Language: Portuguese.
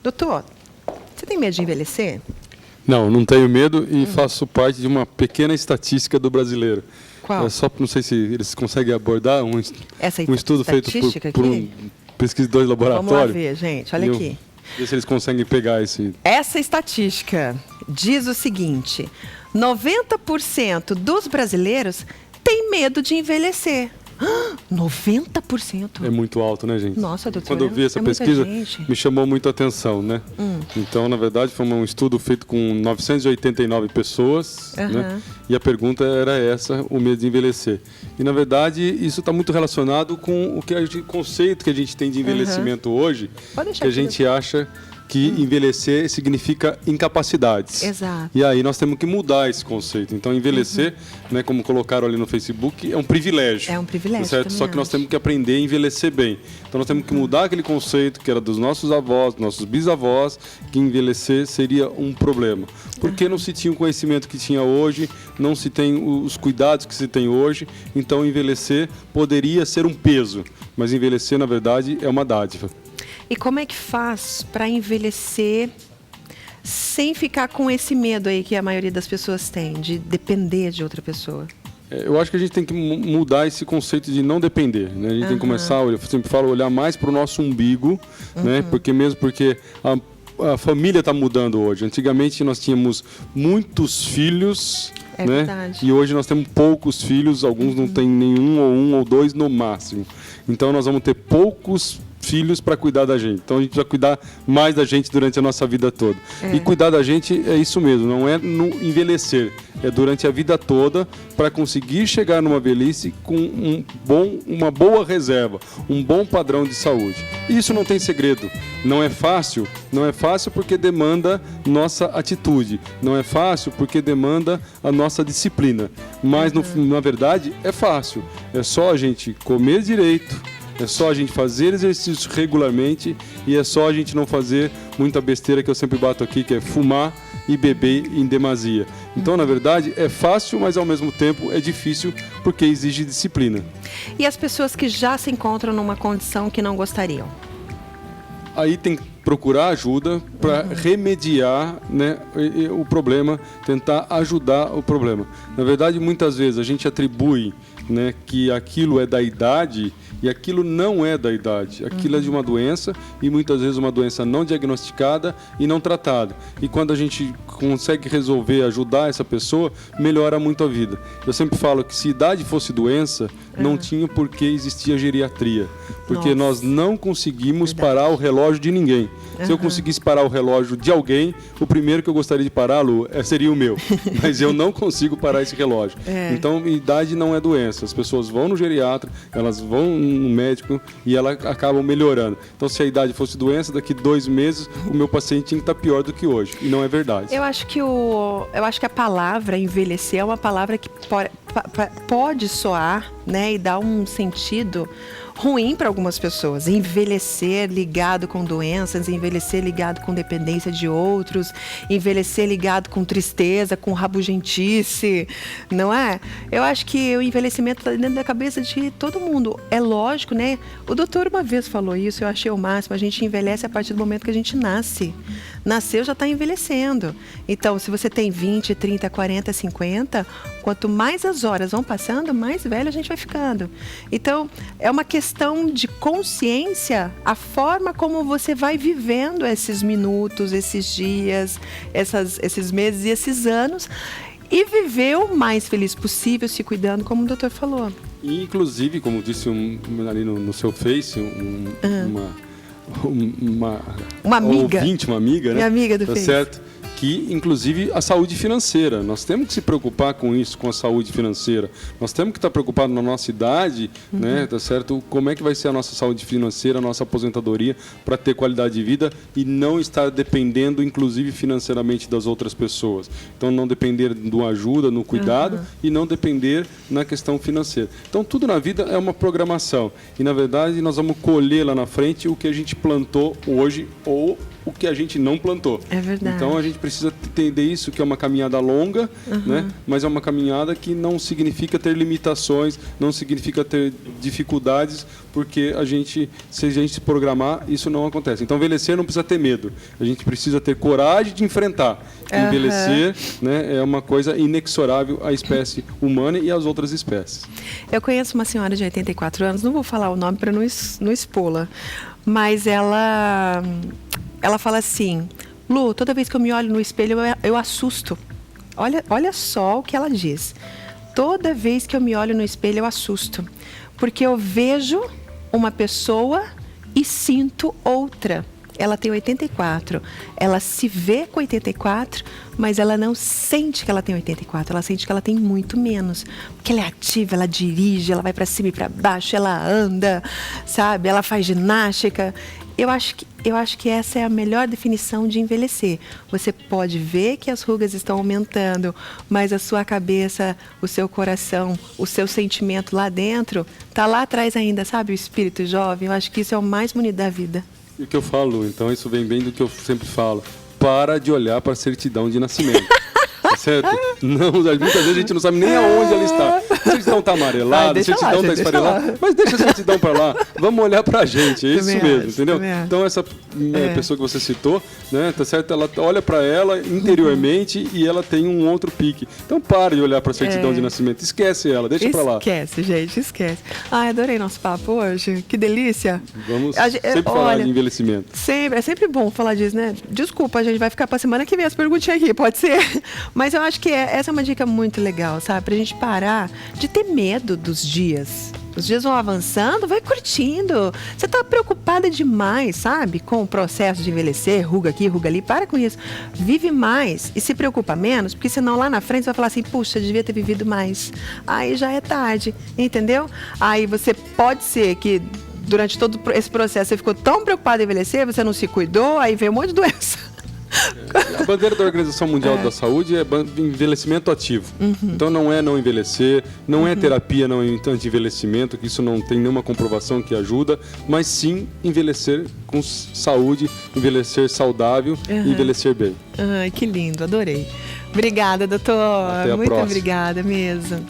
Doutor, você tem medo de envelhecer? Não tenho medo e faço parte de uma pequena estatística do brasileiro. Qual? Não sei se eles conseguem abordar um estudo feito por um pesquisador de laboratório. Vamos lá ver, gente, olha aqui. Ver se eles conseguem pegar esse... Essa estatística diz o seguinte: 90% dos brasileiros têm medo de envelhecer. 90%? É muito alto, né, gente? Nossa, doutor. Quando eu vi essa pesquisa, me chamou muito a atenção, né? Então, na verdade, foi um estudo feito com 989 pessoas, né? E a pergunta era essa, o medo de envelhecer. E, na verdade, isso está muito relacionado com o conceito que a gente tem de envelhecimento hoje, que a gente acha que envelhecer significa incapacidades. Exato. E aí nós temos que mudar esse conceito. Então, envelhecer, né, como colocaram ali no Facebook, é um privilégio. É um privilégio, certo? Só que nós temos que aprender a envelhecer bem. Então, nós temos que mudar aquele conceito que era dos nossos avós, dos nossos bisavós, que envelhecer seria um problema. Porque não se tinha o conhecimento que tinha hoje, não se tem os cuidados que se tem hoje. Então, envelhecer poderia ser um peso, mas envelhecer, na verdade, é uma dádiva. E como é que faz para envelhecer sem ficar com esse medo aí que a maioria das pessoas tem, de depender de outra pessoa? Eu acho que a gente tem que mudar esse conceito de não depender, né? A gente tem que começar, eu sempre falo, olhar mais para o nosso umbigo, né? Porque a família está mudando hoje. Antigamente nós tínhamos muitos filhos, né? Verdade. E hoje nós temos poucos filhos, alguns não têm nenhum ou um ou dois no máximo. Então nós vamos ter poucos filhos para cuidar da gente. Então a gente precisa cuidar mais da gente durante a nossa vida toda. E cuidar da gente é isso mesmo, não é no envelhecer, é durante a vida toda para conseguir chegar numa velhice com uma boa reserva, um bom padrão de saúde. E isso não tem segredo. Não é fácil porque demanda nossa atitude. Não é fácil porque demanda a nossa disciplina. Mas na verdade é fácil. É só a gente comer direito, é só a gente fazer exercício regularmente e é só a gente não fazer muita besteira que eu sempre bato aqui, que é fumar e beber em demasia. Então, na verdade, é fácil, mas ao mesmo tempo é difícil porque exige disciplina. E as pessoas que já se encontram numa condição que não gostariam? Aí tem que procurar ajuda para remediar, né, o problema, tentar ajudar o problema. Na verdade, muitas vezes a gente atribui, né, que aquilo é da idade e aquilo não é da idade. Aquilo é de uma doença e muitas vezes uma doença não diagnosticada e não tratada. E quando a gente consegue resolver, ajudar essa pessoa, melhora muito a vida. Eu sempre falo que se idade fosse doença, não tinha por que existir a geriatria. Porque nós não conseguimos parar o relógio de ninguém. Se eu conseguisse parar o relógio de alguém, o primeiro que eu gostaria de parar, Lu, seria o meu. Mas eu não consigo parar esse relógio. Então, idade não é doença. As pessoas vão no geriatra, elas vão no médico e elas acabam melhorando. Então, se a idade fosse doença, daqui 2 meses, o meu paciente tinha que estar pior do que hoje. E não é verdade. Eu acho que a palavra envelhecer é uma palavra que pode soar, né, e dar um sentido ruim para algumas pessoas. Envelhecer ligado com doenças, envelhecer ligado com dependência de outros, envelhecer ligado com tristeza, com rabugentice, não é? Eu acho que o envelhecimento está dentro da cabeça de todo mundo. É lógico, né? O doutor uma vez falou isso, eu achei o máximo. A gente envelhece a partir do momento que a gente nasce. Nasceu, já está envelhecendo. Então, se você tem 20, 30, 40, 50, quanto mais as horas vão passando, mais velho a gente vai ficando. Então, é uma questão de consciência, a forma como você vai vivendo esses minutos, esses dias, esses meses e esses anos, e viver o mais feliz possível, se cuidando, como o doutor falou. E, inclusive, como disse ali no seu Face, uma amiga. Ouvinte, uma amiga, né? Minha amiga do Face. Certo? Que, inclusive, a saúde financeira. Nós temos que se preocupar com isso, com a saúde financeira. Nós temos que estar preocupados na nossa idade, né, tá certo? Como é que vai ser a nossa saúde financeira, a nossa aposentadoria, para ter qualidade de vida e não estar dependendo, inclusive, financeiramente das outras pessoas. Então, não depender de uma ajuda, no cuidado e não depender na questão financeira. Então, tudo na vida é uma programação. E, na verdade, nós vamos colher lá na frente o que a gente plantou hoje ou o que a gente não plantou. É verdade. Então a gente precisa entender isso, que é uma caminhada longa, né? Mas é uma caminhada que não significa ter limitações, não significa ter dificuldades, porque se a gente se programar, isso não acontece. Então envelhecer não precisa ter medo, a gente precisa ter coragem de enfrentar. Envelhecer, né, é uma coisa inexorável à espécie humana e às outras espécies. Eu conheço uma senhora de 84 anos, não vou falar o nome para não expô-la, mas ela fala assim: Lu, toda vez que eu me olho no espelho eu assusto. Olha só o que ela diz. Toda vez que eu me olho no espelho eu assusto, porque eu vejo uma pessoa e sinto outra. Ela tem 84, ela se vê com 84, mas ela não sente que ela tem 84, ela sente que ela tem muito menos. Porque ela é ativa, ela dirige, ela vai para cima e para baixo, ela anda, sabe? Ela faz ginástica. Eu acho que essa é a melhor definição de envelhecer. Você pode ver que as rugas estão aumentando, mas a sua cabeça, o seu coração, o seu sentimento lá dentro, tá lá atrás ainda, sabe? O espírito jovem. Eu acho que isso é o mais bonito da vida. E o que eu falo, então, isso vem bem do que eu sempre falo. Para de olhar para a certidão de nascimento. Tá certo? Não, muitas vezes a gente não sabe nem aonde ela está. A certidão está amarelada, a certidão está esfarelada. Mas deixa a certidão para lá. Vamos olhar para a gente. É isso mesmo, entendeu? Então, essa pessoa que você citou, né, tá certo? Ela olha para ela interiormente e ela tem um outro pique. Então, para de olhar para a certidão de nascimento. Esquece ela, deixa para lá. Esquece, gente, esquece. Ai, adorei nosso papo hoje. Que delícia. Vamos sempre falar de envelhecimento. É sempre bom falar disso, né? Desculpa, a gente vai ficar para semana que vem as perguntinhas aqui, pode ser? Mas eu acho que essa é uma dica muito legal, sabe? Pra gente parar de ter medo dos dias. Os dias vão avançando, vai curtindo. Você tá preocupada demais, sabe? Com o processo de envelhecer, ruga aqui, ruga ali. Para com isso. Vive mais e se preocupa menos, porque senão lá na frente você vai falar assim, puxa, devia ter vivido mais. Aí já é tarde, entendeu? Aí você pode ser que durante todo esse processo você ficou tão preocupado em envelhecer, você não se cuidou, aí veio um monte de doença. A bandeira da Organização Mundial da Saúde é envelhecimento ativo. Então não é não envelhecer, não é terapia não anti-envelhecimento, que isso não tem nenhuma comprovação que ajuda, mas sim envelhecer com saúde, envelhecer saudável e envelhecer bem. Ai, que lindo, adorei. Obrigada, doutor. Até a Muito próxima. obrigada mesmo.